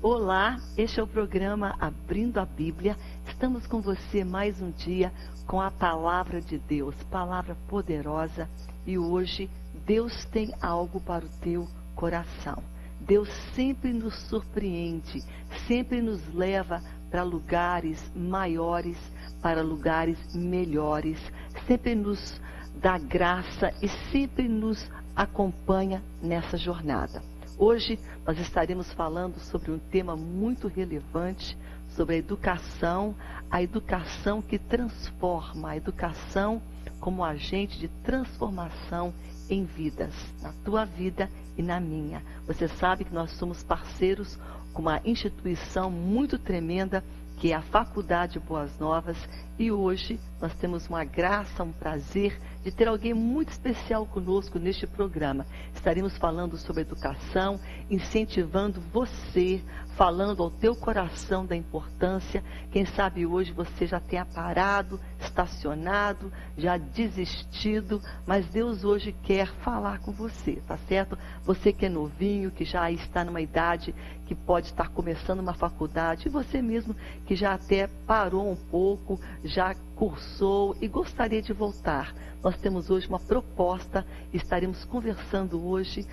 Olá, este é o programa Abrindo a Bíblia. Estamos com você mais um dia com a palavra de Deus, palavra poderosa. E hoje Deus tem algo para o teu coração. Deus sempre nos surpreende, sempre nos leva para lugares maiores, para lugares melhores, sempre nos dá graça e sempre nos acompanha nessa jornada. Hoje nós estaremos falando sobre um tema muito relevante, sobre a educação que transforma, a educação como agente de transformação em vidas, na tua vida e na minha. Você sabe que nós somos parceiros com uma instituição muito tremenda, que é a Faculdade Boas Novas, e hoje nós temos uma graça, um prazer de ter alguém muito especial conosco neste programa. Estaremos falando sobre educação, incentivando você, falando ao teu coração da importância. Quem sabe hoje você já tenha parado, estacionado, já desistido, mas Deus hoje quer falar com você, tá certo? Você que é novinho, que já está numa idade que pode estar começando uma faculdade, e você mesmo que já até parou um pouco, já cursou e gostaria de voltar. Nós temos hoje uma proposta, estaremos conversando hoje,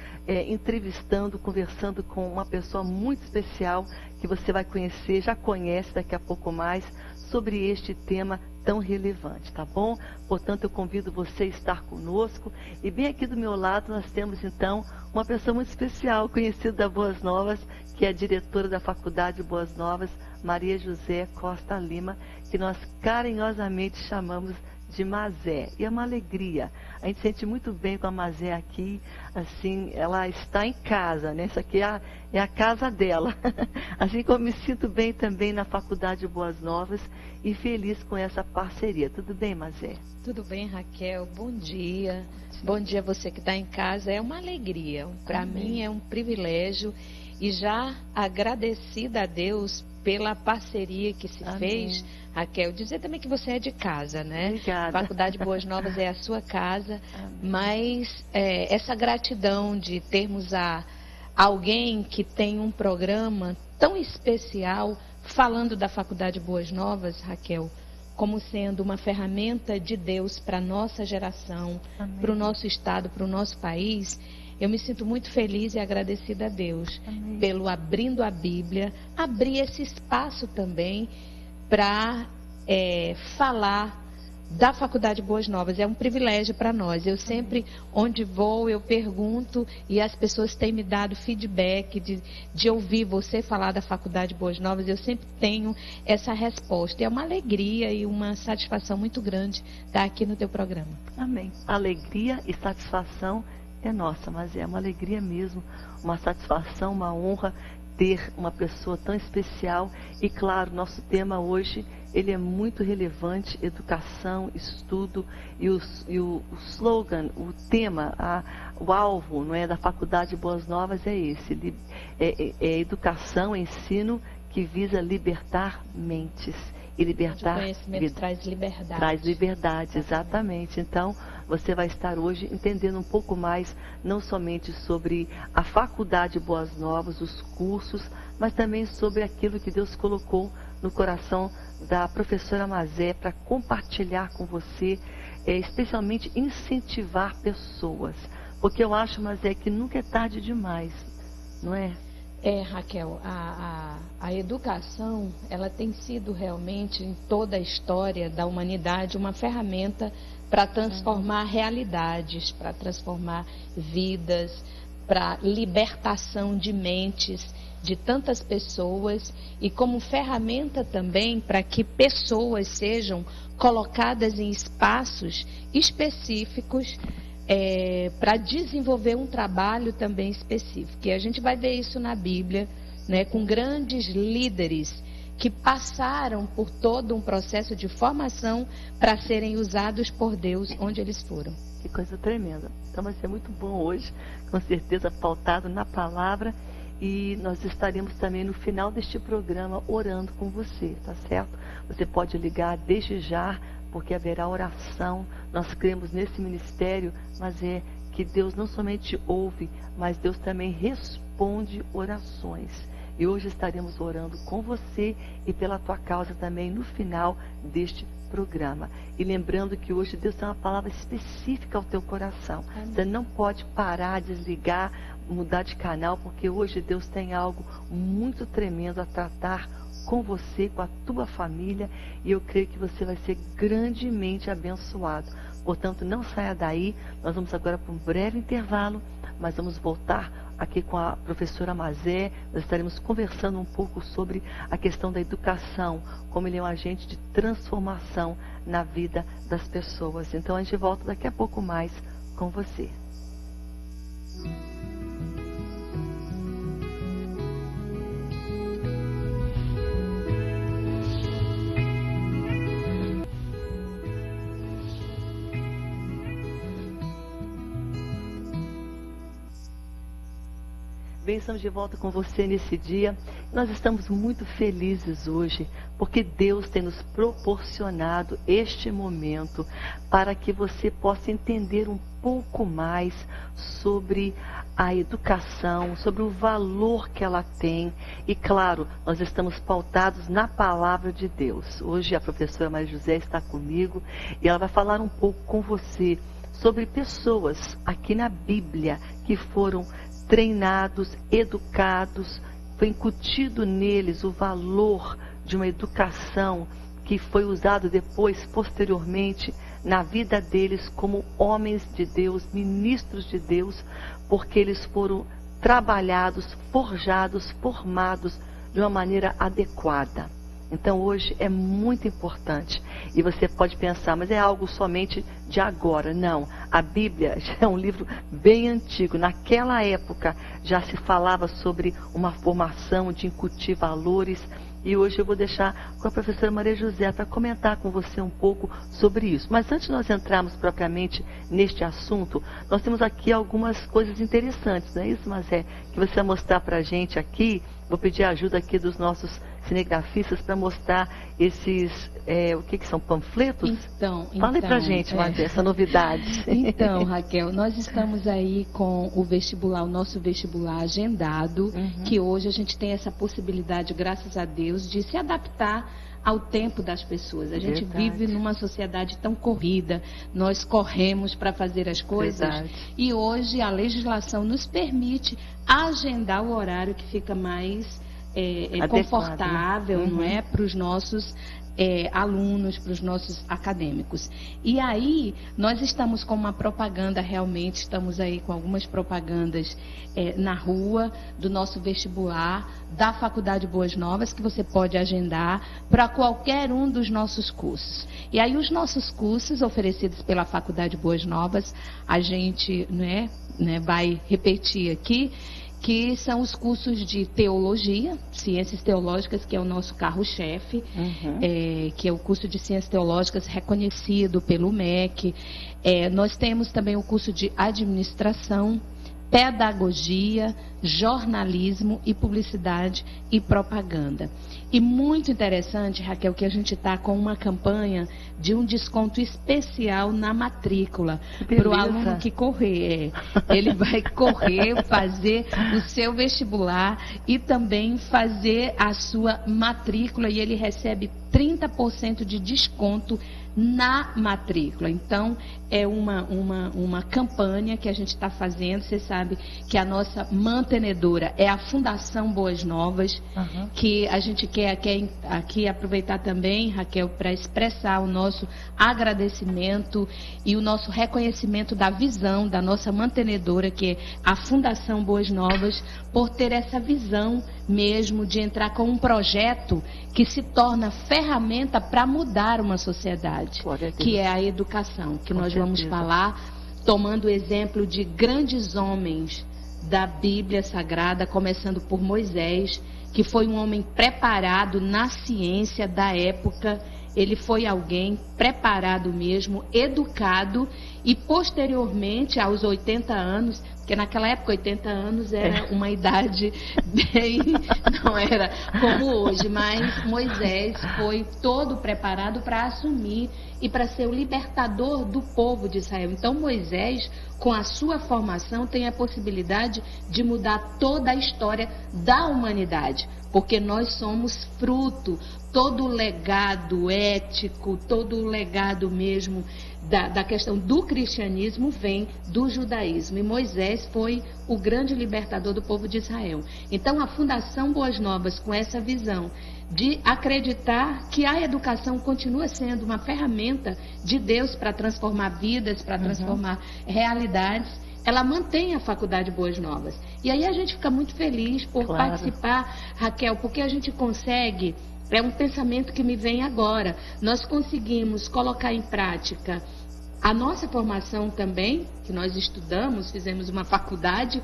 conversando com uma pessoa muito especial que você vai conhecer, já conhece daqui a pouco mais, sobre este tema tão relevante, tá bom? Portanto, eu convido você a estar conosco. E bem aqui do meu lado nós temos então uma pessoa muito especial, conhecida da Boas Novas, que é a diretora da Faculdade Boas Novas, Maria José Costa Lima, que nós carinhosamente chamamos de Mazé. E é uma alegria. A gente sente muito bem com a Mazé aqui, assim, ela está em casa, né? Isso aqui é a casa dela. Assim como me sinto bem também na Faculdade Boas Novas e feliz com essa parceria. Tudo bem, Mazé? Tudo bem, Raquel. Bom dia. Bom dia a você que está em casa. É uma alegria. Para mim é um privilégio e já agradecida a Deus pela parceria que se fez. Raquel, dizer também que você é de casa, né? Obrigada. Faculdade Boas Novas é a sua casa, mas essa gratidão de termos alguém que tem um programa tão especial falando da Faculdade Boas Novas, Raquel, como sendo uma ferramenta de Deus para a nossa geração, para o nosso estado, para o nosso país. Eu me sinto muito feliz e agradecida a Deus pelo Abrindo a Bíblia, abrir esse espaço também para falar da Faculdade Boas Novas. É um privilégio para nós. Eu sempre, onde vou, eu pergunto e as pessoas têm me dado feedback de ouvir você falar da Faculdade Boas Novas. Eu sempre tenho essa resposta. É uma alegria e uma satisfação muito grande estar aqui no teu programa. Amém. Alegria e satisfação é nossa, mas é uma alegria mesmo, uma satisfação, uma honra ter uma pessoa tão especial. E claro, nosso tema hoje, ele é muito relevante, educação, estudo, e o slogan, o tema, o alvo, não é, da Faculdade Boas Novas é esse, é educação, ensino que visa libertar mentes. E libertar, o conhecimento traz liberdade. Traz liberdade, exatamente. Então, você vai estar hoje entendendo um pouco mais, não somente sobre a Faculdade Boas Novas, os cursos, mas também sobre aquilo que Deus colocou no coração da professora Mazé para compartilhar com você, especialmente incentivar pessoas. Porque eu acho, Mazé, que nunca é tarde demais, não é? Raquel, a educação, ela tem sido realmente, em toda a história da humanidade, uma ferramenta para transformar realidades, para transformar vidas, para libertação de mentes de tantas pessoas e como ferramenta também para que pessoas sejam colocadas em espaços específicos para desenvolver um trabalho também específico. E a gente vai ver isso na Bíblia, né, com grandes líderes que passaram por todo um processo de formação para serem usados por Deus onde eles foram. Que coisa tremenda. Então vai ser muito bom hoje, com certeza pautado na palavra, e nós estaremos também no final deste programa orando com você, tá certo? Você pode ligar desde já, porque haverá oração. Nós cremos nesse ministério, mas é que Deus não somente ouve, mas Deus também responde orações. E hoje estaremos orando com você e pela tua causa também no final deste programa. E lembrando que hoje Deus tem uma palavra específica ao teu coração. Amém. Você não pode parar, desligar, mudar de canal, porque hoje Deus tem algo muito tremendo a tratar com você, com a tua família, e eu creio que você vai ser grandemente abençoado. Portanto, não saia daí. Nós vamos agora para um breve intervalo, mas vamos voltar aqui com a professora Mazé. Nós estaremos conversando um pouco sobre a questão da educação, como ele é um agente de transformação na vida das pessoas. Então a gente volta daqui a pouco mais com você. Bem, estamos de volta com você nesse dia. Nós estamos muito felizes hoje, porque Deus tem nos proporcionado este momento para que você possa entender um pouco mais sobre a educação, sobre o valor que ela tem. E claro, nós estamos pautados na palavra de Deus. Hoje a professora Maria José está comigo e ela vai falar um pouco com você sobre pessoas aqui na Bíblia que foram treinados, educados, foi incutido neles o valor de uma educação que foi usado depois, posteriormente, na vida deles como homens de Deus, ministros de Deus, porque eles foram trabalhados, forjados, formados de uma maneira adequada. Então hoje é muito importante. E você pode pensar, mas é algo somente de agora. Não, a Bíblia já é um livro bem antigo. Naquela época já se falava sobre uma formação de incutir valores. E hoje eu vou deixar com a professora Maria José para comentar com você um pouco sobre isso. Mas antes de nós entrarmos propriamente neste assunto, nós temos aqui algumas coisas interessantes, não é isso, Mazé? Que você vai mostrar para a gente aqui. Vou pedir a ajuda aqui dos nossos cinegrafistas para mostrar esses, o que são, panfletos? Fala aí pra gente, Mazé, essa novidade. Então, Raquel, nós estamos aí com o vestibular, o nosso vestibular agendado, que hoje a gente tem essa possibilidade, graças a Deus, de se adaptar ao tempo das pessoas. A gente vive numa sociedade tão corrida, nós corremos para fazer as coisas e hoje a legislação nos permite agendar o horário que fica mais confortável, não é, para os nossos alunos, para os nossos acadêmicos. E aí, nós estamos com uma propaganda, realmente, estamos aí com algumas propagandas na rua, do nosso vestibular, da Faculdade Boas Novas, que você pode agendar para qualquer um dos nossos cursos. E aí, os nossos cursos oferecidos pela Faculdade Boas Novas, a gente vai repetir aqui, que são os cursos de teologia, ciências teológicas, que é o nosso carro-chefe, que é o curso de ciências teológicas reconhecido pelo MEC. Nós temos também o curso de administração, pedagogia, jornalismo e publicidade e propaganda. E muito interessante, Raquel, que a gente está com uma campanha de um desconto especial na matrícula para o aluno que correr. Ele vai correr, fazer o seu vestibular e também fazer a sua matrícula e ele recebe 30% de desconto na matrícula. Então, é uma campanha que a gente está fazendo. Você sabe que a nossa mantenedora é a Fundação Boas Novas, que a gente quer aqui aproveitar também, Raquel, para expressar o nosso agradecimento e o nosso reconhecimento da visão da nossa mantenedora, que é a Fundação Boas Novas, por ter essa visão mesmo de entrar com um projeto que se torna ferramenta para mudar uma sociedade, que é a educação, que nós vamos falar, tomando o exemplo de grandes homens da Bíblia Sagrada, começando por Moisés, que foi um homem preparado na ciência da época. Ele foi alguém preparado mesmo, educado, e posteriormente, aos 80 anos, Porque naquela época, 80 anos era uma idade bem... não era como hoje, mas Moisés foi todo preparado para assumir e para ser o libertador do povo de Israel. Então Moisés, com a sua formação, tem a possibilidade de mudar toda a história da humanidade, porque nós somos fruto, todo o legado ético, todo o legado mesmo da questão do cristianismo vem do judaísmo. E Moisés foi o grande libertador do povo de Israel. Então a Fundação Boas Novas, com essa visão de acreditar que a educação continua sendo uma ferramenta de Deus para transformar vidas, para transformar realidades, ela mantém a Faculdade Boas Novas. E aí a gente fica muito feliz por participar, Raquel, porque a gente consegue, é um pensamento que me vem agora, nós conseguimos colocar em prática a nossa formação também, que nós estudamos, fizemos uma faculdade,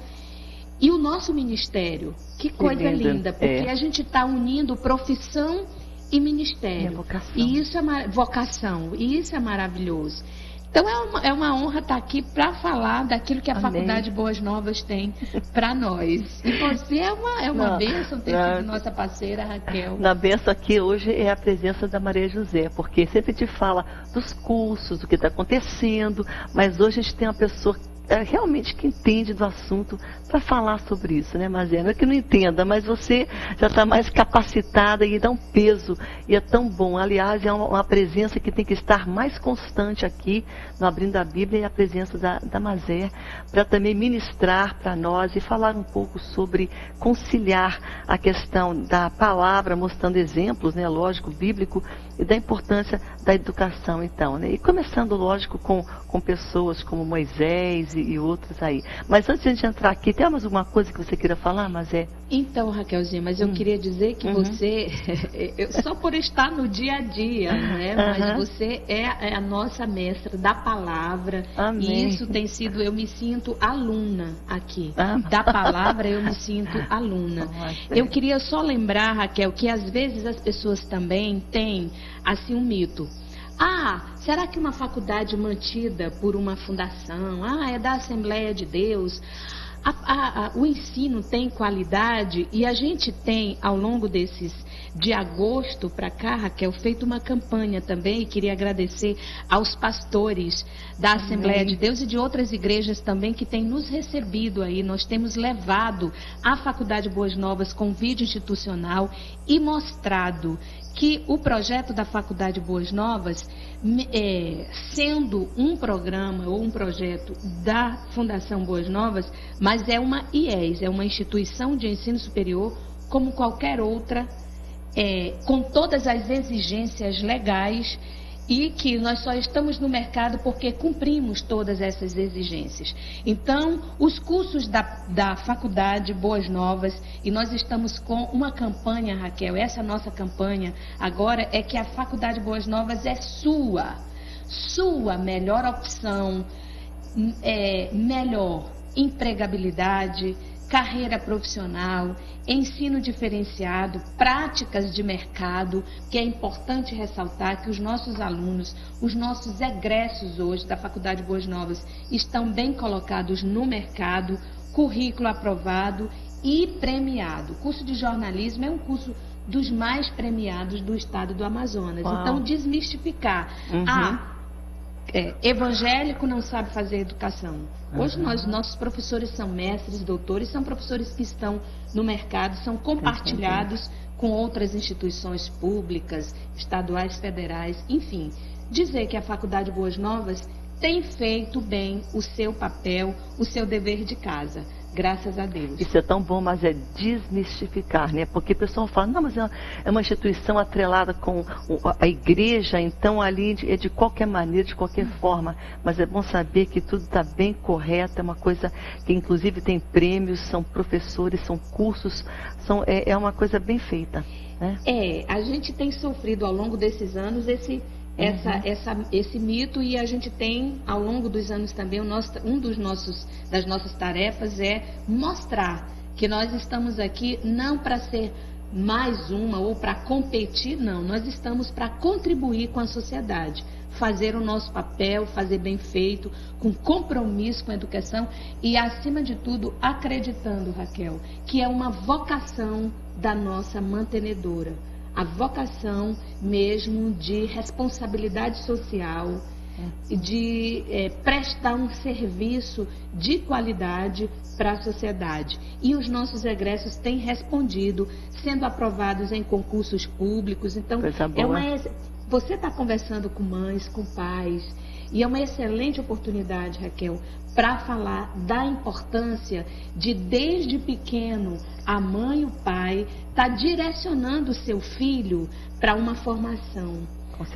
e o nosso ministério. Que coisa linda, porque a gente está unindo profissão e ministério. Vocação. E isso é vocação, e isso é maravilhoso. Então é uma honra estar aqui para falar daquilo que a Faculdade Boas Novas tem para nós. E você é uma bênção ter sido nossa parceira, Raquel. Na bênção aqui hoje é a presença da Maria José, porque sempre te fala dos cursos, do que está acontecendo, mas hoje a gente tem uma pessoa realmente que entende do assunto para falar sobre isso, né, Mazé? Não é que não entenda, mas você já está mais capacitada e dá um peso, e é tão bom. Aliás, é uma presença que tem que estar mais constante aqui no Abrindo a Bíblia, e a presença da Mazé, para também ministrar para nós e falar um pouco sobre conciliar a questão da palavra, mostrando exemplos, né, lógico, bíblico, e da importância da educação, então, né? E começando, lógico, com pessoas como Moisés e outros aí. Mas antes de a gente entrar aqui, tem mais alguma coisa que você queira falar, Mazé? Então, Raquelzinha, mas eu queria dizer que você, só por estar no dia a dia, né? Mas você é a nossa mestra da palavra. Amém. E isso tem sido, eu me sinto aluna aqui. Da palavra eu me sinto aluna. Eu queria só lembrar, Raquel, que às vezes as pessoas também têm, assim, um mito. Será que uma faculdade mantida por uma fundação, é da Assembleia de Deus, o ensino tem qualidade? E a gente tem, ao longo de agosto para cá, Raquel, feito uma campanha também, e queria agradecer aos pastores da Assembleia de Deus e de outras igrejas também que têm nos recebido aí. Nós temos levado a Faculdade Boas Novas com vídeo institucional e mostrado que o projeto da Faculdade Boas Novas, sendo um programa ou um projeto da Fundação Boas Novas, mas é uma IES, é uma instituição de ensino superior como qualquer outra, com todas as exigências legais, e que nós só estamos no mercado porque cumprimos todas essas exigências. Então, os cursos da Faculdade Boas Novas, e nós estamos com uma campanha, Raquel, essa nossa campanha agora é que a Faculdade Boas Novas é sua melhor opção, melhor empregabilidade, carreira profissional, ensino diferenciado, práticas de mercado, que é importante ressaltar que os nossos alunos, os nossos egressos hoje da Faculdade Boas Novas estão bem colocados no mercado, currículo aprovado e premiado. O curso de jornalismo é um curso dos mais premiados do estado do Amazonas. Uau. Então, desmistificar. Evangélico não sabe fazer educação. Hoje nossos professores são mestres, doutores, são professores que estão no mercado, são compartilhados com outras instituições públicas, estaduais, federais, enfim. Dizer que a Faculdade Boas Novas tem feito bem o seu papel, o seu dever de casa. Graças a Deus. Isso é tão bom, mas é desmistificar, né? Porque o pessoal fala, não, mas é uma instituição atrelada com a igreja, então ali é de qualquer maneira, de qualquer forma. Mas é bom saber que tudo está bem correto, é uma coisa que inclusive tem prêmios, são professores, são cursos, é uma coisa bem feita, né? A gente tem sofrido ao longo desses anos esse mito, e a gente tem, ao longo dos anos também, das nossas tarefas é mostrar que nós estamos aqui não para ser mais uma ou para competir, não. Nós estamos para contribuir com a sociedade, fazer o nosso papel, fazer bem feito, com compromisso com a educação e, acima de tudo, acreditando, Raquel, que é uma vocação da nossa mantenedora, a vocação mesmo de responsabilidade social, de prestar um serviço de qualidade para a sociedade. E os nossos egressos têm respondido, sendo aprovados em concursos públicos. Então, você está conversando com mães, com pais, e é uma excelente oportunidade, Raquel, para falar da importância de, desde pequeno, a mãe e o pai estar direcionando o seu filho para uma formação.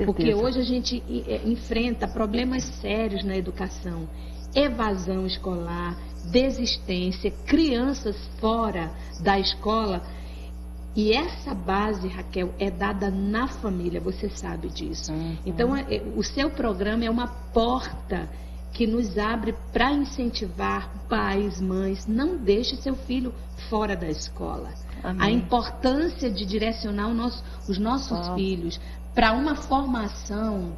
Porque hoje a gente enfrenta problemas sérios na educação, evasão escolar, desistência, crianças fora da escola. E essa base, Raquel, é dada na família, você sabe disso. Então, o seu programa é uma porta que nos abre para incentivar pais, mães, não deixe seu filho fora da escola. Amém. A importância de direcionar os nossos filhos para uma formação,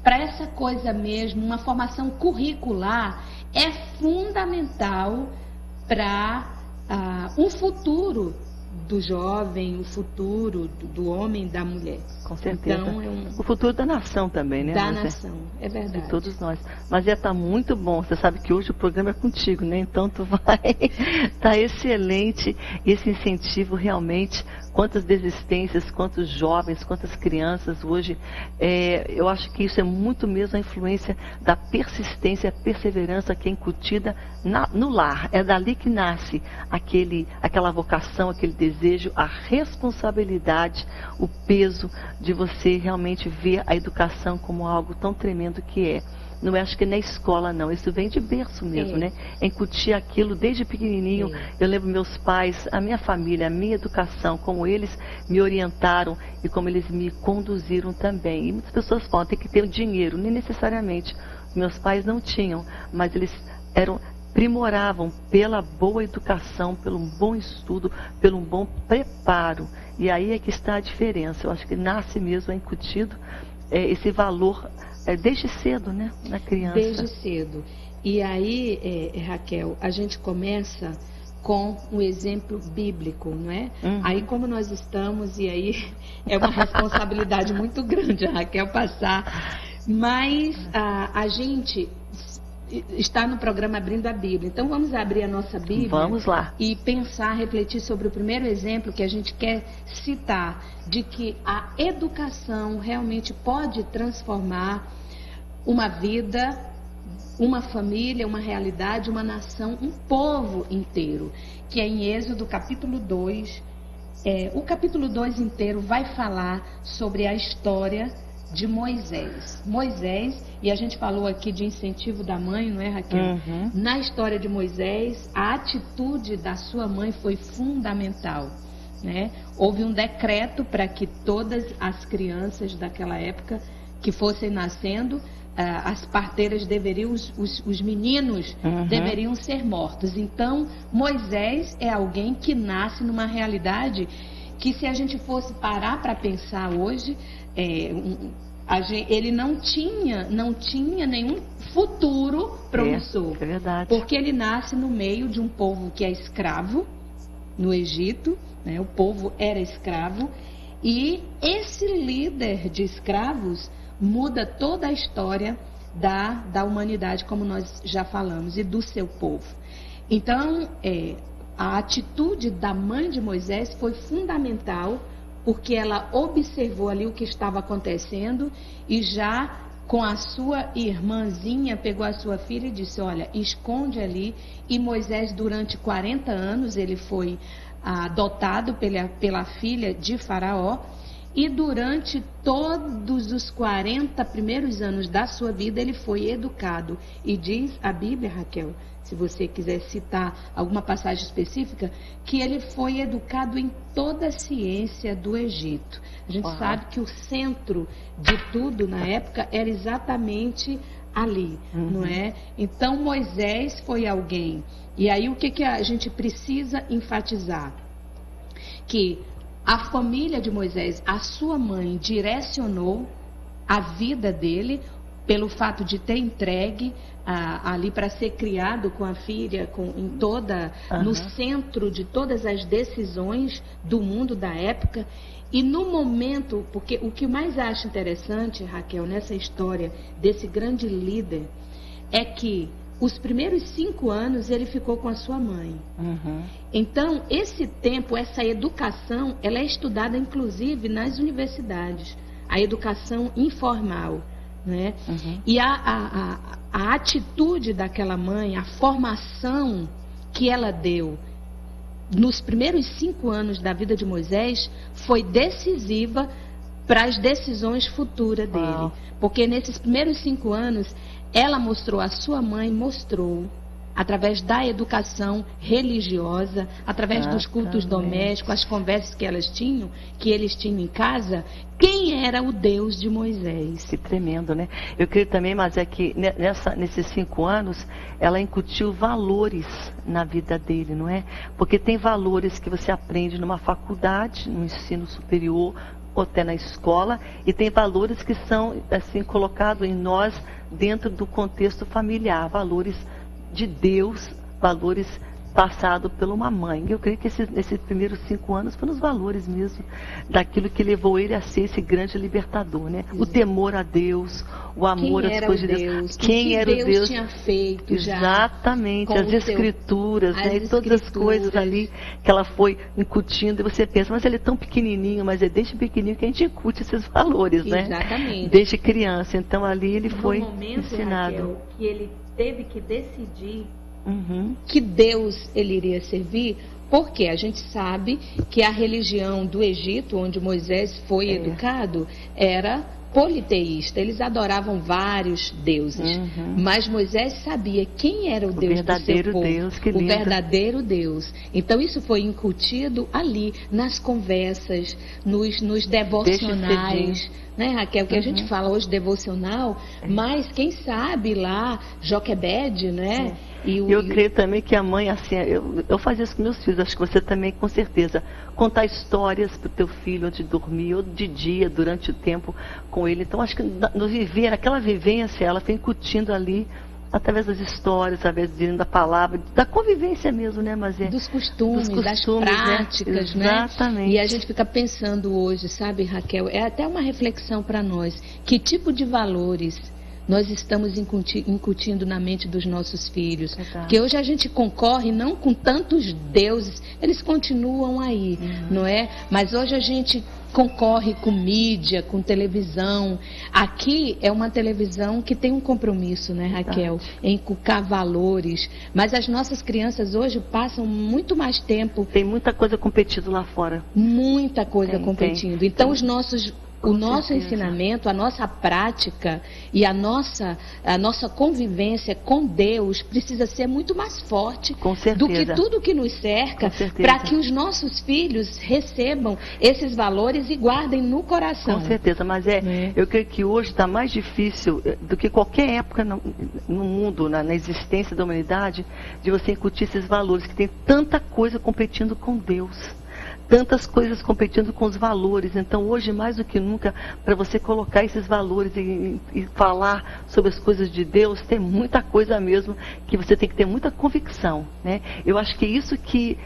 para essa coisa mesmo, uma formação curricular, é fundamental para um futuro do jovem, o futuro do homem, da mulher. Com certeza. Então, o futuro da nação também, né? Da nação, é verdade. De todos nós. Mas tá muito bom. Você sabe que hoje o programa é contigo, né? Então tu vai. Tá excelente esse incentivo realmente. Quantas desistências, quantos jovens, quantas crianças hoje. Eu acho que isso é muito mesmo a influência da persistência, a perseverança que é incutida no lar. É dali que nasce aquela vocação, aquele desejo, a responsabilidade, o peso de você realmente ver a educação como algo tão tremendo que é. Não acho que na escola não, isso vem de berço mesmo, né? É incutir aquilo desde pequenininho. Eu lembro meus pais, a minha família, a minha educação, como eles me orientaram e como eles me conduziram também. E muitas pessoas falam, tem que ter o dinheiro, nem necessariamente. Meus pais não tinham, mas eles primoravam pela boa educação, pelo bom estudo, pelo bom preparo. E aí é que está a diferença. Eu acho que nasce mesmo, é incutido esse valor desde cedo, né, na criança. Desde cedo. E aí, Raquel, a gente começa com um exemplo bíblico, não é? Aí, como nós estamos, e aí é uma responsabilidade muito grande a Raquel passar, mas a gente está no programa Abrindo a Bíblia. Então, vamos abrir a nossa Bíblia. Vamos lá. E pensar, refletir sobre o primeiro exemplo que a gente quer citar, de que a educação realmente pode transformar uma vida, uma família, uma realidade, uma nação, um povo inteiro. Que é em Êxodo, capítulo 2. O capítulo 2 inteiro vai falar sobre a história de Moisés. E a gente falou aqui de incentivo da mãe, não é, Raquel? Na história de Moisés, a atitude da sua mãe foi fundamental, né? Houve um decreto para que todas as crianças daquela época que fossem nascendo, as parteiras deveriam, os meninos deveriam ser mortos. Então, Moisés é alguém que nasce numa realidade que, se a gente fosse parar para pensar hoje, ele não tinha nenhum futuro promissor. É verdade. Porque ele nasce no meio de um povo que é escravo, no Egito, né? O povo era escravo, e esse líder de escravos muda toda a história da humanidade, como nós já falamos, e do seu povo. Então, a atitude da mãe de Moisés foi fundamental, porque ela observou ali o que estava acontecendo e já com a sua irmãzinha pegou a sua filha e disse, olha, esconde ali. E Moisés, durante 40 anos, ele foi adotado pela filha de Faraó, e durante todos os 40 primeiros anos da sua vida ele foi educado. E diz a Bíblia, Raquel, se você quiser citar alguma passagem específica, que ele foi educado em toda a ciência do Egito. A gente sabe que o centro de tudo na época era exatamente ali, não é? Então Moisés foi alguém. E aí o que a gente precisa enfatizar? que a família de Moisés, a sua mãe, direcionou a vida dele pelo fato de ter entregue ali para ser criado com a filha, no centro de todas as decisões do mundo da época. E no momento, porque o que mais acho interessante, Raquel, nessa história desse grande líder, é que os primeiros 5 anos ele ficou com a sua mãe. Então, esse tempo, essa educação, ela é estudada inclusive nas universidades. A educação informal, né? E a atitude daquela mãe, a formação que ela deu nos primeiros 5 anos da vida de Moisés foi decisiva para as decisões futuras dele. Porque nesses primeiros 5 anos, ela mostrou, a sua mãe mostrou, através da educação religiosa, através dos cultos domésticos, as conversas que eles tinham em casa, quem era o Deus de Moisés. Que tremendo, né? Eu creio também, mas é que nesses 5 anos, ela incutiu valores na vida dele, não é? Porque tem valores que você aprende numa faculdade, no ensino superior, ou até na escola, e tem valores que são assim colocados em nós dentro do contexto familiar, valores de Deus, valores passados por uma mãe. Eu creio que nesses primeiros 5 anos foram os valores mesmo daquilo que levou ele a ser esse grande libertador, né? O temor a Deus, o amor às coisas de Deus. Quem era o Deus tinha feito já. Exatamente, as escrituras, né? E todas as coisas ali que ela foi incutindo, e você pensa, mas ele é tão pequenininho, mas é desde pequenininho que a gente incute esses valores, né? Exatamente. Desde criança. Então ali ele foi ensinado. Raquel, que ele teve que decidir que Deus ele iria servir, porque a gente sabe que a religião do Egito, onde Moisés foi educado, era politeísta. Eles adoravam vários deuses. Mas Moisés sabia quem era o Deus do seu povo. O verdadeiro Deus. Então isso foi incutido ali, nas conversas, nos devocionais. Né, Raquel, que a gente fala hoje devocional, mas quem sabe lá, Joquebed, né? Eu creio também que a mãe, assim, eu fazia isso com meus filhos, acho que você também, com certeza, contar histórias para o teu filho antes de dormir, ou de dia, durante o tempo com ele. Então, acho que no viver, aquela vivência, ela foi incutindo ali, através das histórias, através da palavra, da convivência mesmo, né, mas dos costumes, das práticas, né? Exatamente. E a gente fica pensando hoje, sabe, Raquel, é até uma reflexão para nós, que tipo de valores nós estamos incutindo na mente dos nossos filhos. Porque hoje a gente concorre não com tantos deuses, eles continuam aí, não é? Mas hoje a gente concorre com mídia, com televisão. Aqui é uma televisão que tem um compromisso, né, Raquel? Em inculcar valores. Mas as nossas crianças hoje passam muito mais tempo. Tem muita coisa competindo lá fora. Muita coisa competindo. Então o nosso ensinamento, a nossa prática e a nossa convivência com Deus precisa ser muito mais forte do que tudo que nos cerca, para que os nossos filhos recebam esses valores e guardem no coração. Com certeza, mas eu creio que hoje está mais difícil do que qualquer época no mundo, na existência da humanidade, de você incutir esses valores, que tem tanta coisa competindo com Deus. Tantas coisas competindo com os valores. Então, hoje, mais do que nunca, para você colocar esses valores e falar sobre as coisas de Deus, tem muita coisa mesmo que você tem que ter muita convicção, né? Eu acho que isso que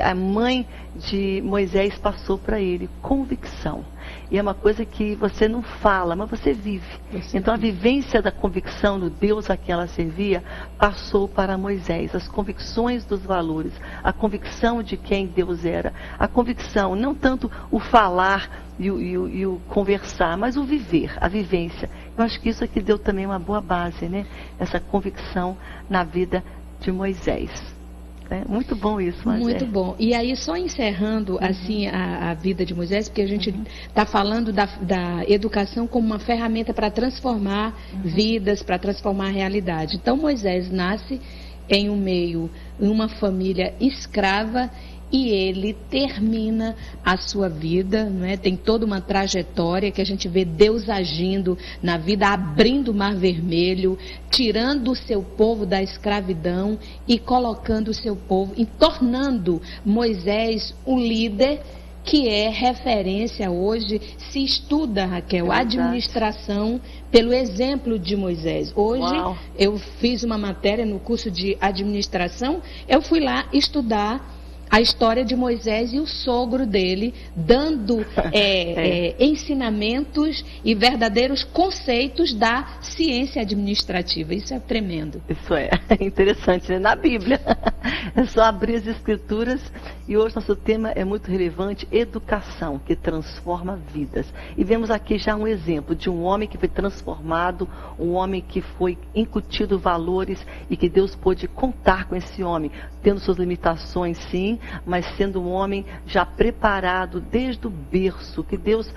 a mãe de Moisés passou para ele, convicção. E é uma coisa que você não fala, mas você vive. Então a vivência da convicção do Deus a quem ela servia passou para Moisés. As convicções dos valores, a convicção de quem Deus era. A convicção, não tanto o falar e o conversar, mas o viver, a vivência. Eu acho que isso aqui deu também uma boa base, né? Essa convicção na vida de Moisés. Muito bom isso, mas muito bom. E aí, só encerrando assim a vida de Moisés, porque a gente está falando da educação como uma ferramenta para transformar vidas, para transformar a realidade. Então, Moisés nasce em uma família escrava e ele termina a sua vida, né? Tem toda uma trajetória que a gente vê Deus agindo na vida, abrindo o Mar Vermelho, tirando o seu povo da escravidão e colocando o seu povo, e tornando Moisés um líder que é referência hoje. Se estuda, Raquel, administração pelo exemplo de Moisés. Hoje, eu fiz uma matéria no curso de administração, eu fui lá estudar a história de Moisés e o sogro dele, dando ensinamentos e verdadeiros conceitos da ciência administrativa. Isso é tremendo. Isso é interessante, né? Na Bíblia. É só abrir as Escrituras. E hoje nosso tema é muito relevante: educação que transforma vidas. E vemos aqui já um exemplo de um homem que foi transformado, um homem que foi incutido valores e que Deus pôde contar com esse homem, tendo suas limitações, sim, mas sendo um homem já preparado desde o berço, que Deus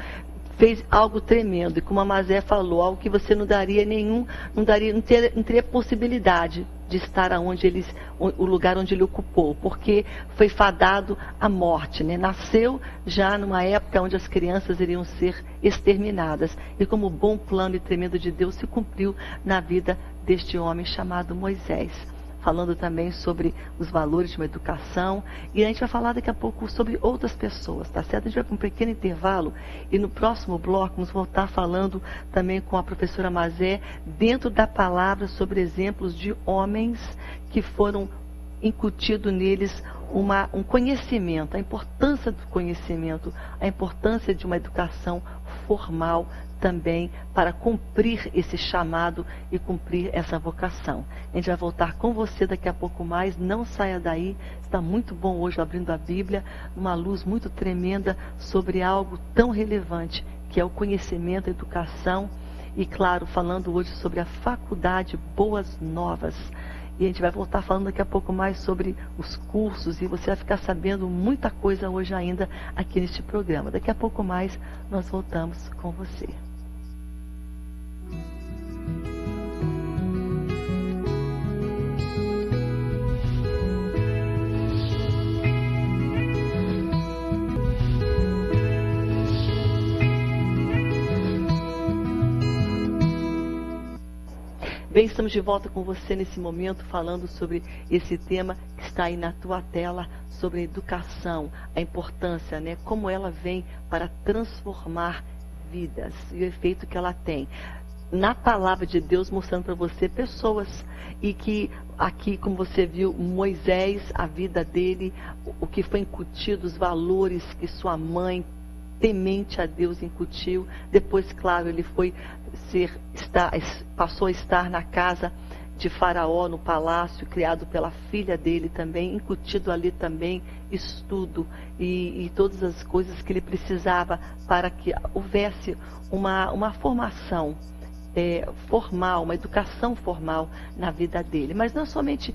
fez algo tremendo. E como a Mazé falou, algo que você não teria possibilidade de estar o lugar onde ele ocupou, porque foi fadado à morte, né? Nasceu já numa época onde as crianças iriam ser exterminadas. E como bom plano e tremendo de Deus se cumpriu na vida deste homem chamado Moisés. Falando também sobre os valores de uma educação. E a gente vai falar daqui a pouco sobre outras pessoas, tá certo? A gente vai para um pequeno intervalo e no próximo bloco vamos voltar falando também com a professora Mazé, dentro da palavra, sobre exemplos de homens que foram incutido neles um conhecimento, a importância do conhecimento, a importância de uma educação formal também para cumprir esse chamado e cumprir essa vocação. A gente vai voltar com você daqui a pouco mais, não saia daí, está muito bom hoje abrindo a Bíblia, uma luz muito tremenda sobre algo tão relevante, que é o conhecimento, a educação, e claro, falando hoje sobre a faculdade Boas Novas. E a gente vai voltar falando daqui a pouco mais sobre os cursos, e você vai ficar sabendo muita coisa hoje ainda aqui neste programa. Daqui a pouco mais nós voltamos com você. Bem, estamos de volta com você nesse momento, falando sobre esse tema que está aí na tua tela, sobre a educação, a importância, né? Como ela vem para transformar vidas e o efeito que ela tem. Na palavra de Deus, mostrando para você pessoas, e que aqui, como você viu, Moisés, a vida dele, o que foi incutido, os valores que sua mãe, temente a Deus, incutiu. Depois, claro, ele passou a estar na casa de Faraó, no palácio, criado pela filha dele também, incutido ali também estudo e todas as coisas que ele precisava para que houvesse uma formação formal, uma educação formal na vida dele. Mas não somente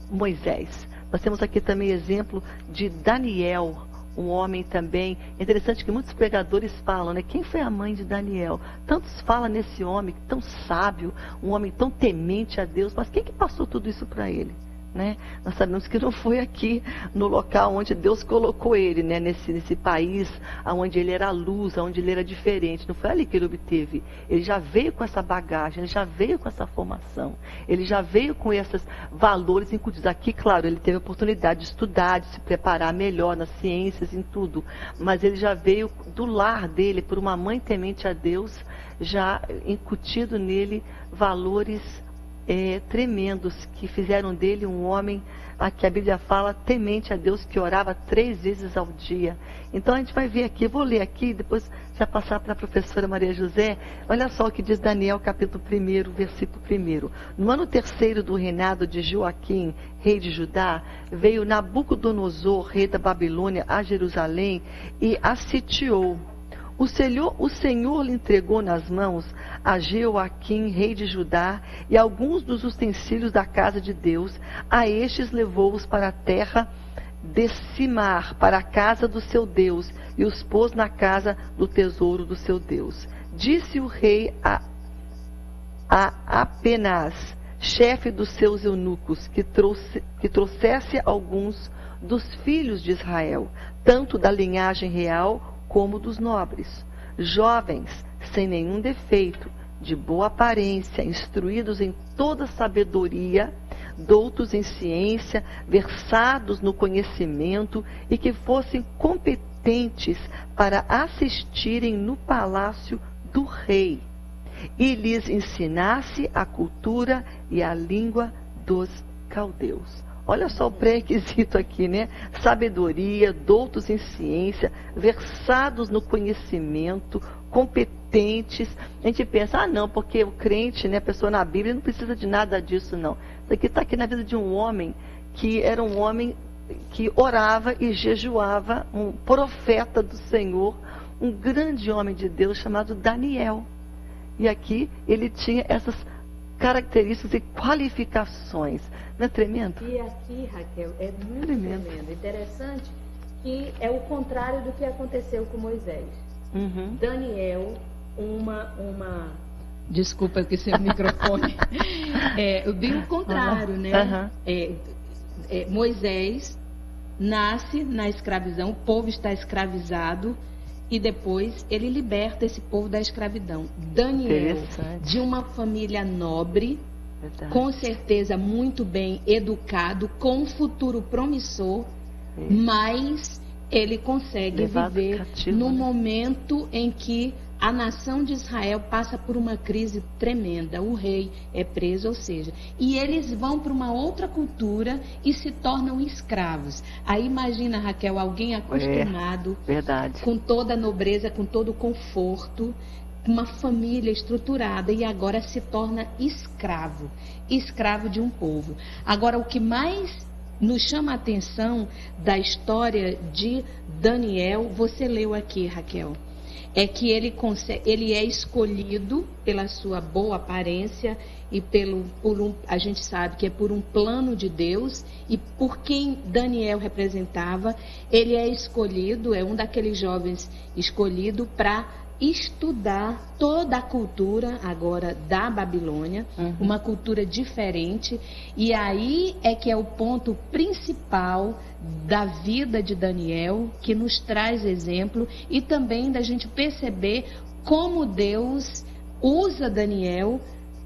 Moisés, nós temos aqui também exemplo de Daniel, um homem também. É interessante que muitos pregadores falam, né? Quem foi a mãe de Daniel? Tantos falam nesse homem tão sábio, um homem tão temente a Deus, mas quem que passou tudo isso para ele? Né? Nós sabemos que não foi aqui no local onde Deus colocou ele, né? nesse país onde ele era luz, onde ele era diferente. Não foi ali que ele obteve. Ele já veio com essa bagagem, ele já veio com essa formação, ele já veio com esses valores incutidos. Aqui, claro, ele teve a oportunidade de estudar, de se preparar melhor nas ciências, em tudo, mas ele já veio do lar dele, por uma mãe temente a Deus, já incutido nele valores tremendos, que fizeram dele um homem, aqui a Bíblia fala, temente a Deus, que orava 3 vezes ao dia. Então a gente vai ver aqui, vou ler aqui, depois já passar para a professora Maria José. Olha só o que diz Daniel, capítulo 1, versículo 1. No ano 3º do reinado de Joaquim, rei de Judá, veio Nabucodonosor, rei da Babilônia, a Jerusalém e a sitiou. O Senhor lhe entregou nas mãos a Jeoaquim, rei de Judá, e alguns dos utensílios da casa de Deus. A estes levou-os para a terra de Simar, para a casa do seu Deus, e os pôs na casa do tesouro do seu Deus. Disse o rei a Apenaz, chefe dos seus eunucos, que trouxesse alguns dos filhos de Israel, tanto da linhagem real como dos nobres, jovens, sem nenhum defeito, de boa aparência, instruídos em toda sabedoria, doutos em ciência, versados no conhecimento e que fossem competentes para assistirem no palácio do rei e lhes ensinasse a cultura e a língua dos caldeus. Olha só o pré-requisito aqui, né? Sabedoria, doutos em ciência, versados no conhecimento, competentes. A gente pensa, não, porque o crente, né, a pessoa na Bíblia, não precisa de nada disso, não. Isso aqui está aqui na vida de um homem que era um homem que orava e jejuava, um profeta do Senhor, um grande homem de Deus chamado Daniel. E aqui ele tinha essas características e qualificações. Não é tremendo? E aqui, Raquel, é muito tremendo. Interessante que é o contrário do que aconteceu com Moisés. Uhum. Daniel, Desculpa que seu microfone. Bem o contrário, né? Moisés nasce na escravidão, o povo está escravizado e depois ele liberta esse povo da escravidão. Daniel, de uma família nobre, com certeza muito bem educado, com um futuro promissor, mas ele consegue viver cativo, no momento em que a nação de Israel passa por uma crise tremenda. O rei é preso, ou seja, e eles vão para uma outra cultura e se tornam escravos. Aí imagina, Raquel, alguém acostumado com toda a nobreza, com todo o conforto, uma família estruturada, e agora se torna escravo de um povo. Agora, o que mais nos chama a atenção da história de Daniel, você leu aqui, Raquel, é que ele é escolhido pela sua boa aparência e a gente sabe que é por um plano de Deus, e por quem Daniel representava. Ele é escolhido, é um daqueles jovens escolhido para estudar toda a cultura agora da Babilônia, uma cultura diferente, e aí é que é o ponto principal da vida de Daniel, que nos traz exemplo, e também da gente perceber como Deus usa Daniel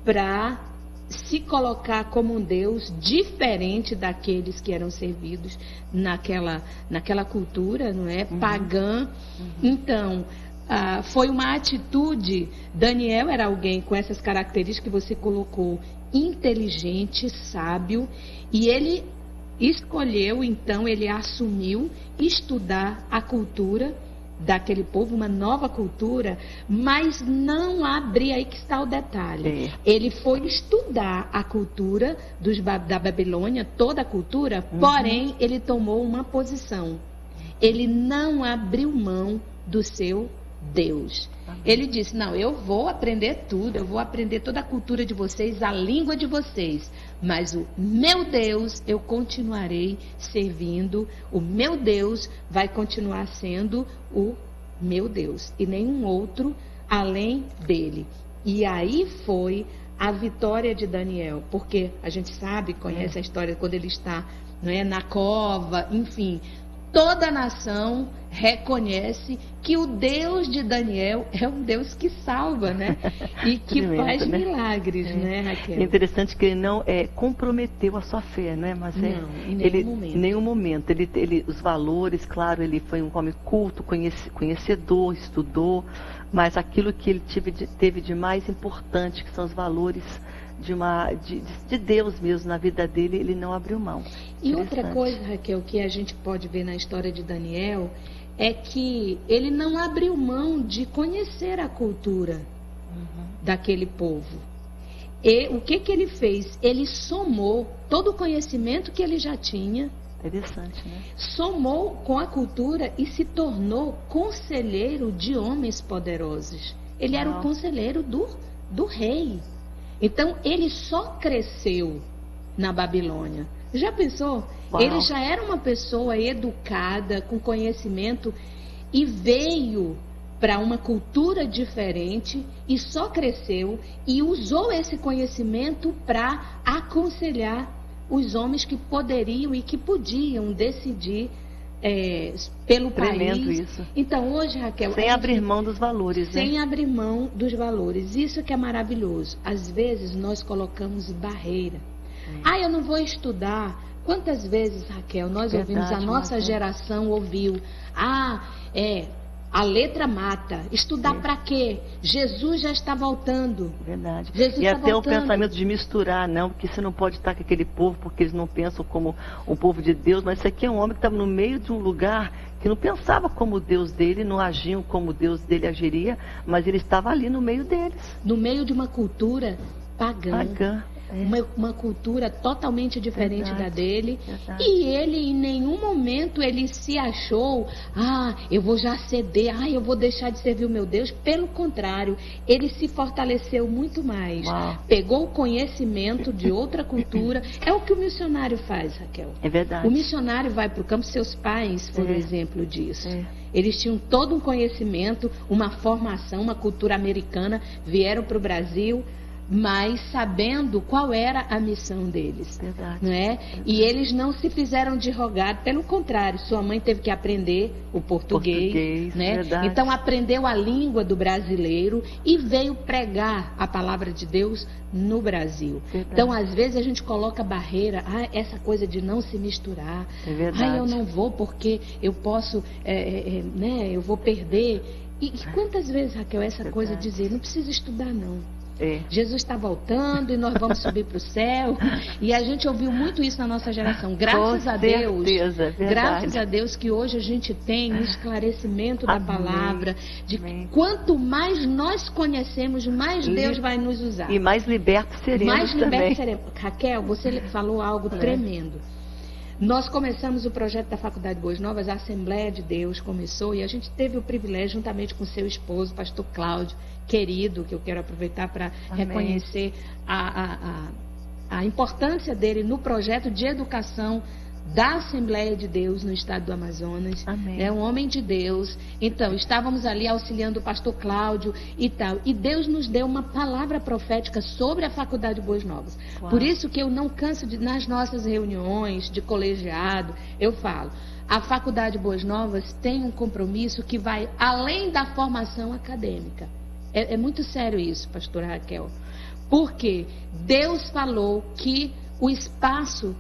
para se colocar como um Deus diferente daqueles que eram servidos naquela cultura, não é? Pagã. Então, foi uma atitude. Daniel era alguém com essas características que você colocou, inteligente, sábio, e ele escolheu, então, ele assumiu estudar a cultura daquele povo, uma nova cultura, mas não abrir, aí que está o detalhe. Ele foi estudar a cultura da Babilônia, toda a cultura, porém, ele tomou uma posição. Ele não abriu mão do seu Deus. Ele disse, não, eu vou aprender tudo, eu vou aprender toda a cultura de vocês, a língua de vocês, mas o meu Deus eu continuarei servindo, o meu Deus vai continuar sendo o meu Deus, e nenhum outro além dele. E aí foi a vitória de Daniel, porque a gente sabe, conhece a história, quando ele está, não é, na cova, enfim, toda a nação reconhece que o Deus de Daniel é um Deus que salva, né? E que faz milagres, né, Raquel? É interessante que ele não comprometeu a sua fé, né? Mas não, em nenhum momento. Os valores, claro, ele foi um homem culto, conhecedor, estudou, mas aquilo que ele teve de mais importante, que são os valores de Deus mesmo na vida dele, ele não abriu mão. E outra coisa, Raquel, que a gente pode ver na história de Daniel, é que ele não abriu mão de conhecer a cultura daquele povo. E o que ele fez? Ele somou todo o conhecimento que ele já tinha. Interessante, né? Somou com a cultura e se tornou conselheiro de homens poderosos. Ele era o conselheiro do rei. Então, ele só cresceu na Babilônia. Já pensou? Ele já era uma pessoa educada, com conhecimento, e veio para uma cultura diferente e só cresceu e usou esse conhecimento para aconselhar os homens que poderiam e que podiam decidir pelo Tremendo país. Isso. Então hoje, Raquel, sem abrir mão dos valores, sem né? abrir mão dos valores. Isso que é maravilhoso. Às vezes nós colocamos barreira. Eu não vou estudar. Quantas vezes, Raquel, nós ouvimos, a nossa geração ouviu, a letra mata. Estudar para quê? Jesus já está voltando. Verdade. Jesus e está até voltando. O pensamento de misturar, não, porque você não pode estar com aquele povo, porque eles não pensam como o povo de Deus, mas isso aqui é um homem que estava no meio de um lugar que não pensava como o Deus dele, não agiam como o Deus dele agiria, mas ele estava ali no meio deles. No meio de uma cultura pagã. Uma cultura totalmente diferente da dele. E ele, em nenhum momento, ele se achou, eu vou já ceder, eu vou deixar de servir o meu Deus. Pelo contrário, ele se fortaleceu muito mais. Pegou o conhecimento de outra cultura. É o que o missionário faz, Raquel. É verdade. O missionário vai para o campo, seus pais foram exemplo disso. Eles tinham todo um conhecimento, uma formação, uma cultura americana, vieram para o Brasil, mas sabendo qual era a missão deles. Verdade. Não é? E eles não se fizeram de rogado, pelo contrário, sua mãe teve que aprender o português, né? Verdade. Então aprendeu a língua do brasileiro e veio pregar a palavra de Deus no Brasil. Verdade. Então às vezes a gente coloca barreira, essa coisa de não se misturar. É verdade. Eu não vou porque eu posso, eu vou perder. E quantas vezes, Raquel, essa coisa de dizer, não precisa estudar não. Jesus está voltando e nós vamos subir para o céu. E a gente ouviu muito isso na nossa geração. Graças a Deus. Graças a Deus que hoje a gente tem um esclarecimento da palavra. De que quanto mais nós conhecemos, mais Deus vai nos usar. E mais libertos seremos também. Raquel, você falou algo tremendo. Nós começamos o projeto da Faculdade Boas Novas, a Assembleia de Deus começou e a gente teve o privilégio, juntamente com seu esposo, pastor Cláudio, querido, que eu quero aproveitar para reconhecer a importância dele no projeto de educação da Assembleia de Deus no estado do Amazonas. É um homem de Deus. Então, estávamos ali auxiliando o pastor Cláudio e tal. E Deus nos deu uma palavra profética sobre a Faculdade Boas Novas. Por isso que eu não canso nas nossas reuniões de colegiado, eu falo, a Faculdade Boas Novas tem um compromisso que vai além da formação acadêmica. É muito sério isso, pastora Raquel. Porque Deus falou que o espaço,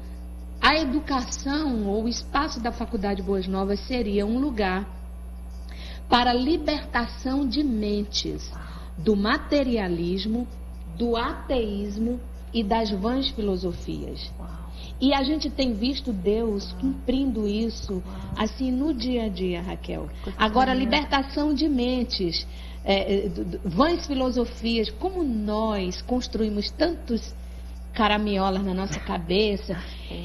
a educação ou o espaço da Faculdade Boas Novas seria um lugar para libertação de mentes do materialismo, do ateísmo e das vãs filosofias. E a gente tem visto Deus cumprindo isso assim no dia a dia, Raquel. Agora, libertação de mentes, vãs filosofias, como nós construímos tantos caramiolas na nossa cabeça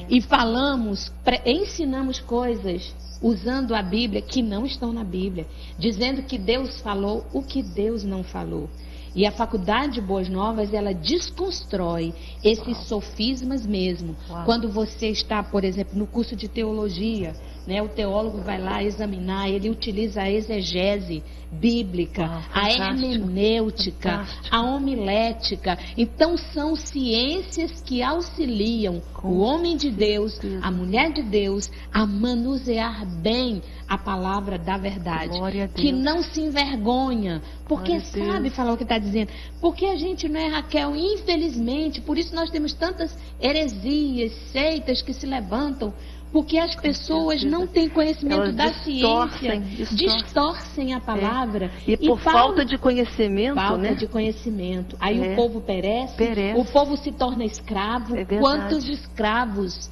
e falamos, ensinamos coisas usando a Bíblia que não estão na Bíblia, dizendo que Deus falou o que Deus não falou. E a Faculdade de Boas Novas, ela desconstrói esses sofismas mesmo. Quando você está, por exemplo, no curso de teologia, né, o teólogo vai lá examinar, ele utiliza a exegese bíblica, a hermenêutica, a homilética. Então são ciências que auxiliam o homem de Deus, a mulher de Deus, a manusear bem a palavra da verdade, que não se envergonha, porque sabe falar o que está dizendo. Porque a gente não é, Raquel, infelizmente, por isso nós temos tantas heresias, seitas que se levantam, porque as pessoas não têm conhecimento da ciência, distorcem a palavra. E por falta de conhecimento, falta de conhecimento. Aí o povo perece, o povo se torna escravo. Quantos escravos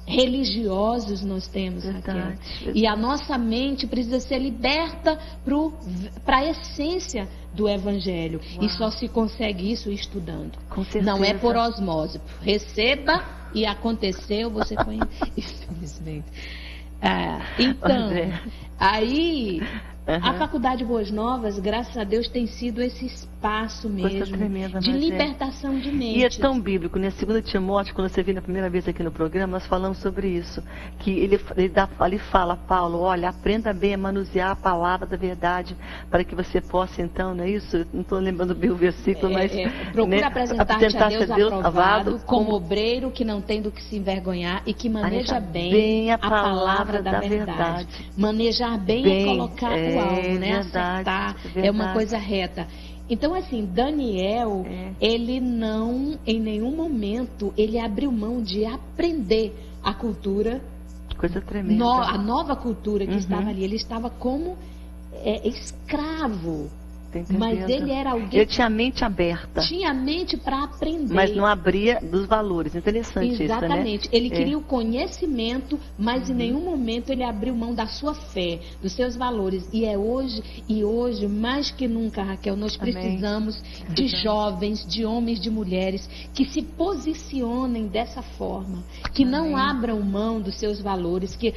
religiosos nós temos, Raquel? E a nossa mente precisa ser liberta para a essência do Evangelho. E só se consegue isso estudando. Não é por osmose. Receba e aconteceu, você foi... Infelizmente. Então, aí A Faculdade Boas Novas, graças a Deus, tem sido esse espaço mesmo tremenda, de libertação de mentes. E é tão bíblico, né? 2 Timóteo, quando você viu na primeira vez aqui no programa, nós falamos sobre isso. Que ele fala, Paulo, olha, aprenda bem a manusear a palavra da verdade, para que você possa, então, não é isso? Eu não estou lembrando bem o versículo, mas... Procura, né, apresentar-te a Deus aprovado, como como obreiro que não tem do que se envergonhar e que maneja bem a palavra da verdade. Manejar bem é colocar o alvo, né? Acertar, é uma coisa reta. Então, assim, Daniel, ele não, em nenhum momento, ele abriu mão de aprender a cultura. Coisa tremenda. A nova cultura que estava ali. Ele estava como escravo. Mas ele era alguém... Ele tinha a mente aberta. Tinha a mente para aprender. Mas não abria dos valores. Interessante Exatamente. Isso, né? Ele queria o conhecimento, mas em nenhum momento ele abriu mão da sua fé, dos seus valores. E hoje, mais que nunca, Raquel, nós precisamos de jovens, de homens, de mulheres que se posicionem dessa forma, que não abram mão dos seus valores, que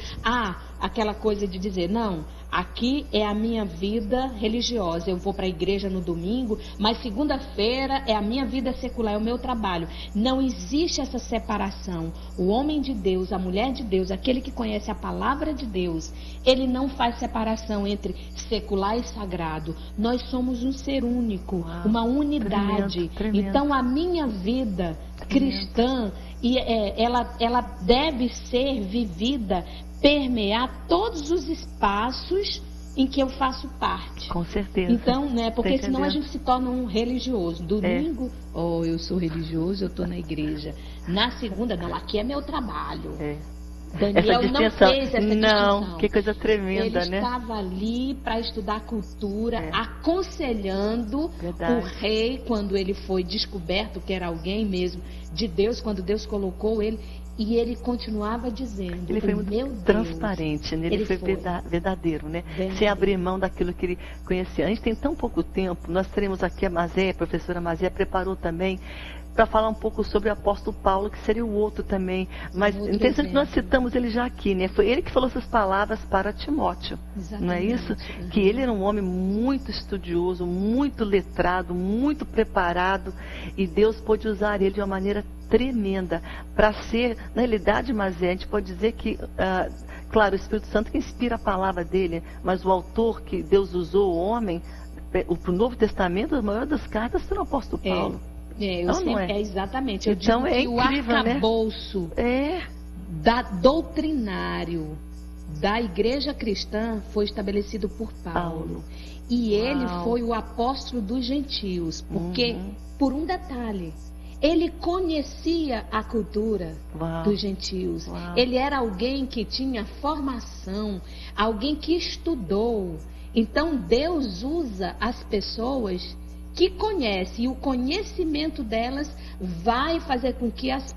aquela coisa de dizer, não, aqui é a minha vida religiosa, eu vou para a igreja no domingo, mas segunda-feira é a minha vida secular, é o meu trabalho. Não existe essa separação. O homem de Deus, a mulher de Deus, aquele que conhece a palavra de Deus, ele não faz separação entre secular e sagrado. Nós somos um ser único, uma unidade. Tremendo. Então a minha vida cristã, ela deve ser vivida, permear todos os espaços em que eu faço parte. Com certeza. Então, né, porque senão a gente se torna um religioso. Domingo, eu sou religioso, eu estou na igreja. Na segunda, não, aqui é meu trabalho. Daniel não fez essa distinção. Não, que coisa tremenda, ele né? Ele estava ali para estudar cultura, aconselhando o rei quando ele foi descoberto que era alguém mesmo de Deus, quando Deus colocou ele. E ele continuava dizendo, ele foi muito transparente, né? Ele foi verdadeiro, né? Sem abrir mão daquilo que ele conhecia. A gente tem tão pouco tempo, nós teremos aqui a Mazé, a professora Mazé preparou também para falar um pouco sobre o apóstolo Paulo, que seria o outro também. Mas interessante que nós citamos ele já aqui, né? Foi ele que falou essas palavras para Timóteo. Exatamente. Não é isso? Que ele era um homem muito estudioso, muito letrado, muito preparado, e Deus pôde usar ele de uma maneira tremenda para ser, na realidade, mas a gente pode dizer que, claro, o Espírito Santo que inspira a palavra dele, mas o autor que Deus usou, o homem, para o Novo Testamento, a maior das cartas foi o apóstolo Paulo. Exatamente. Eu então digo que incrível, o arcabouço doutrinário da igreja cristã foi estabelecido por Paulo. E ele foi o apóstolo dos gentios, porque, por um detalhe, ele conhecia a cultura dos gentios. Ele era alguém que tinha formação, alguém que estudou. Então Deus usa as pessoas que conhecem, e o conhecimento delas vai fazer com que as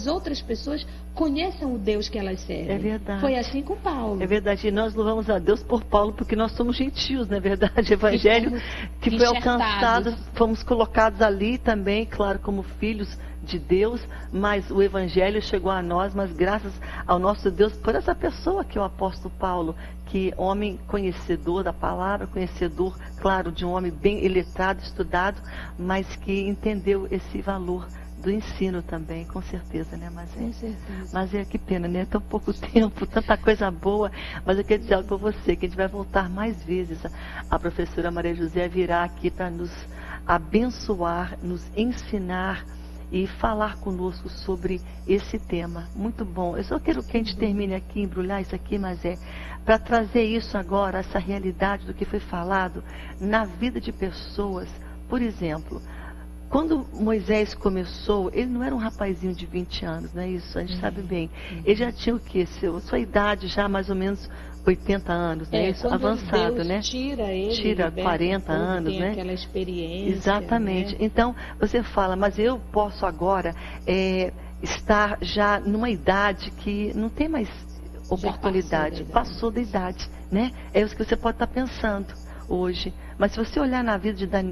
outras pessoas conheçam o Deus que elas servem. É verdade. Foi assim com Paulo. É verdade. E nós louvamos a Deus por Paulo, porque nós somos gentios, não é verdade? Evangelho que foi alcançado, fomos colocados ali também, claro, como filhos de Deus, mas o Evangelho chegou a nós, mas graças ao nosso Deus, por essa pessoa que é o apóstolo Paulo, que homem conhecedor da palavra, conhecedor, claro, de um homem bem iletrado, estudado, mas que entendeu esse valor do ensino também, com certeza, né, Com certeza. Mas que pena, né? Tão pouco tempo, tanta coisa boa. Mas eu quero dizer algo para você, que a gente vai voltar mais vezes. A professora Maria José virá aqui para nos abençoar, nos ensinar e falar conosco sobre esse tema. Muito bom. Eu só quero que a gente termine aqui, embrulhar isso aqui, mas para trazer isso agora, essa realidade do que foi falado na vida de pessoas. Por exemplo, quando Moisés começou, ele não era um rapazinho de 20 anos, não é isso? A gente sabe bem. Ele já tinha o quê? Sua idade já mais ou menos 80 anos, né? Isso, avançado, Deus né? Tira 40 anos, tem né? Aquela experiência. Exatamente. Né? Então, você fala, mas eu posso agora estar já numa idade que não tem mais oportunidade. Passou da idade, né? É isso que você pode estar pensando hoje. Mas se você olhar na vida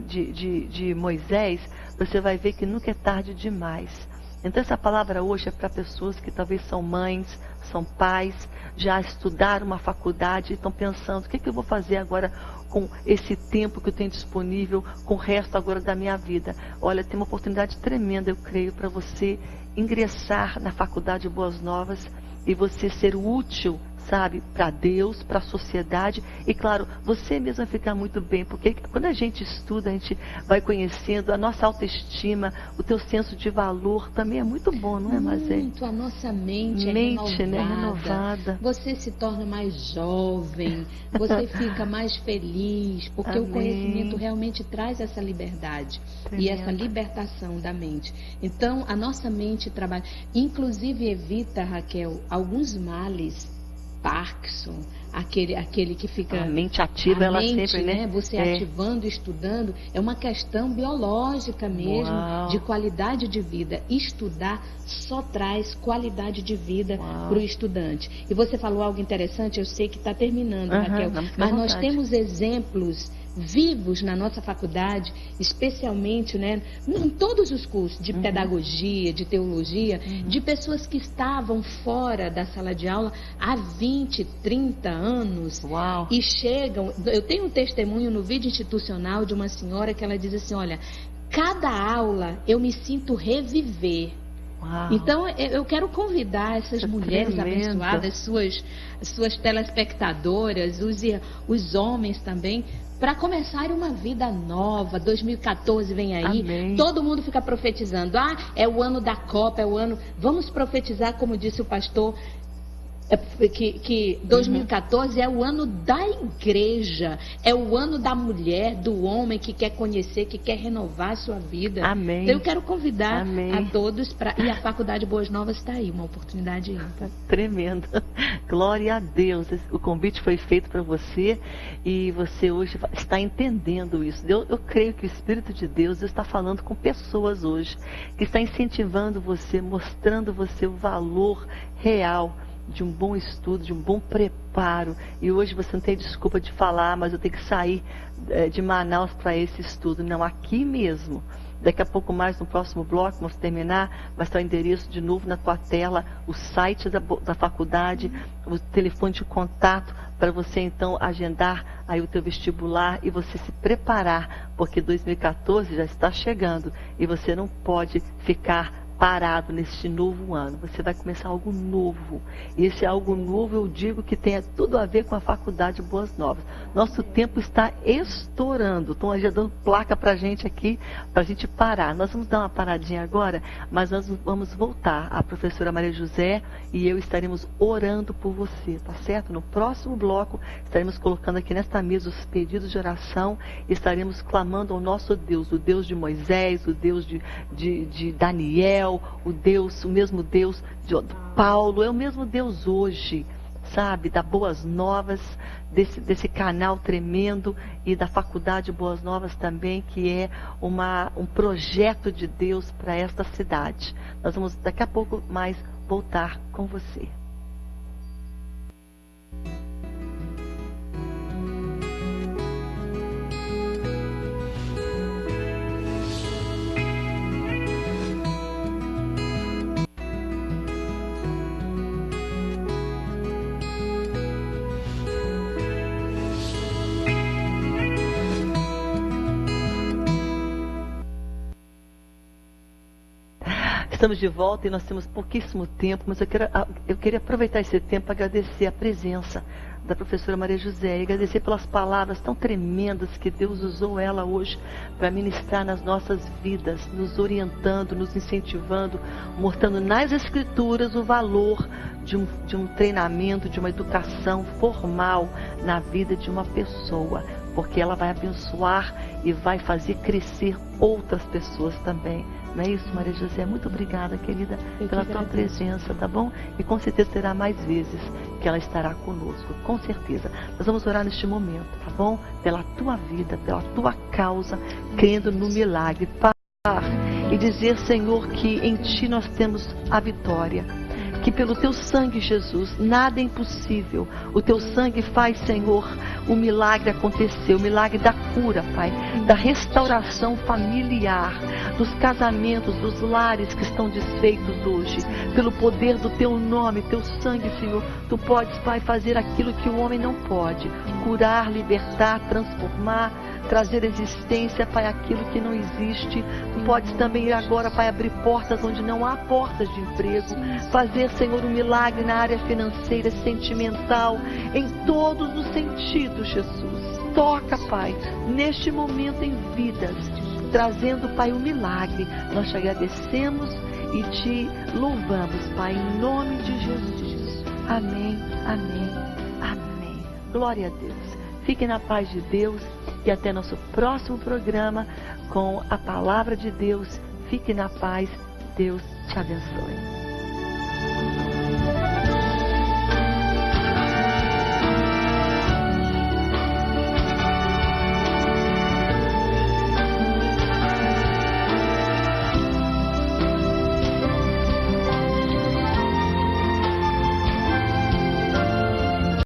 de Moisés, você vai ver que nunca é tarde demais. Então essa palavra hoje é para pessoas que talvez são mães, são pais, já estudaram uma faculdade e estão pensando, o que eu vou fazer agora com esse tempo que eu tenho disponível, com o resto agora da minha vida? Olha, tem uma oportunidade tremenda, eu creio, para você ingressar na Faculdade Boas Novas e você ser útil, sabe, para Deus, para a sociedade e, claro, você mesmo vai ficar muito bem, porque quando a gente estuda, a gente vai conhecendo a nossa autoestima, o teu senso de valor também é muito bom, não é, Mazé? Muito, a nossa mente é renovada. renovada. Você se torna mais jovem, você fica mais feliz, porque Amém. O conhecimento realmente traz essa liberdade e essa libertação da mente. Então, a nossa mente trabalha, inclusive evita, Raquel, alguns males. Parkinson, aquele que fica... A mente ativa, ela sempre, né? Você ativando, estudando, é uma questão biológica mesmo, de qualidade de vida. Estudar só traz qualidade de vida para o estudante. E você falou algo interessante, eu sei que está terminando, Raquel, mas nós temos exemplos vivos na nossa faculdade, especialmente, né, em todos os cursos de pedagogia, de teologia, de pessoas que estavam fora da sala de aula há 20, 30 anos e chegam. Eu tenho um testemunho no vídeo institucional de uma senhora que ela diz assim, olha, cada aula eu me sinto reviver. Então, eu quero convidar essas mulheres abençoadas, suas telespectadoras, os homens também, para começarem uma vida nova. 2014 vem aí, Amém. Todo mundo fica profetizando. É o ano da Copa, é o ano... Vamos profetizar, como disse o pastor, que 2014 é o ano da igreja, é o ano da mulher, do homem que quer conhecer, que quer renovar a sua vida. Amém. Então eu quero convidar a todos e a Faculdade Boas Novas está aí, uma oportunidade ímpar. Tremendo. Glória a Deus. O convite foi feito para você e você hoje está entendendo isso. Eu creio que o Espírito de Deus está falando com pessoas hoje, que está incentivando você, mostrando você o valor real de um bom estudo, de um bom preparo. E hoje você não tem desculpa de falar, mas eu tenho que sair de Manaus para esse estudo. Não, aqui mesmo. Daqui a pouco mais, no próximo bloco, vamos terminar, vai estar o endereço de novo na tua tela, o site da faculdade, o telefone de contato, para você então agendar aí o teu vestibular e você se preparar, porque 2014 já está chegando e você não pode ficar parado neste novo ano. Você vai começar algo novo. E esse algo novo, eu digo que tem tudo a ver com a Faculdade Boas Novas. Nosso tempo está estourando. Estão já dando placa para a gente aqui, para a gente parar. Nós vamos dar uma paradinha agora, mas nós vamos voltar. A professora Maria José e eu estaremos orando por você, tá certo? No próximo bloco, estaremos colocando aqui nesta mesa os pedidos de oração, estaremos clamando ao nosso Deus, o Deus de Moisés, o Deus de Daniel, o mesmo Deus de Paulo, é o mesmo Deus hoje, sabe, da Boas Novas, desse canal tremendo e da Faculdade Boas Novas também, que é um projeto de Deus para esta cidade. Nós vamos daqui a pouco mais voltar com você. Estamos de volta e nós temos pouquíssimo tempo, mas eu queria aproveitar esse tempo para agradecer a presença da professora Maria José e agradecer pelas palavras tão tremendas que Deus usou ela hoje para ministrar nas nossas vidas, nos orientando, nos incentivando, mostrando nas Escrituras o valor de um treinamento, de uma educação formal na vida de uma pessoa, porque ela vai abençoar e vai fazer crescer outras pessoas também. Não é isso, Maria José? Muito obrigada, querida, pela tua presença, tá bom? E com certeza terá mais vezes que ela estará conosco, com certeza. Nós vamos orar neste momento, tá bom? Pela tua vida, pela tua causa, crendo no milagre. E dizer, Senhor, que em Ti nós temos a vitória. que pelo teu sangue, Jesus, nada é impossível. O teu sangue faz, Senhor, o milagre acontecer, o milagre da cura, Pai, da restauração familiar, dos casamentos, dos lares que estão desfeitos hoje. Pelo poder do teu nome, teu sangue, Senhor, tu podes, Pai, fazer aquilo que o homem não pode: curar, libertar, transformar, trazer existência, Pai, aquilo que não existe. Tu podes também ir agora, Pai, abrir portas onde não há portas de emprego, fazer, Senhor, um milagre na área financeira, sentimental, em todos os sentidos, Jesus. Toca, Pai, neste momento em vidas, trazendo, Pai, um milagre. Nós te agradecemos e te louvamos, Pai, em nome de Jesus. Amém, amém, amém. Glória a Deus. Fiquem na paz de Deus e até nosso próximo programa com a palavra de Deus. Fique na paz. Deus te abençoe.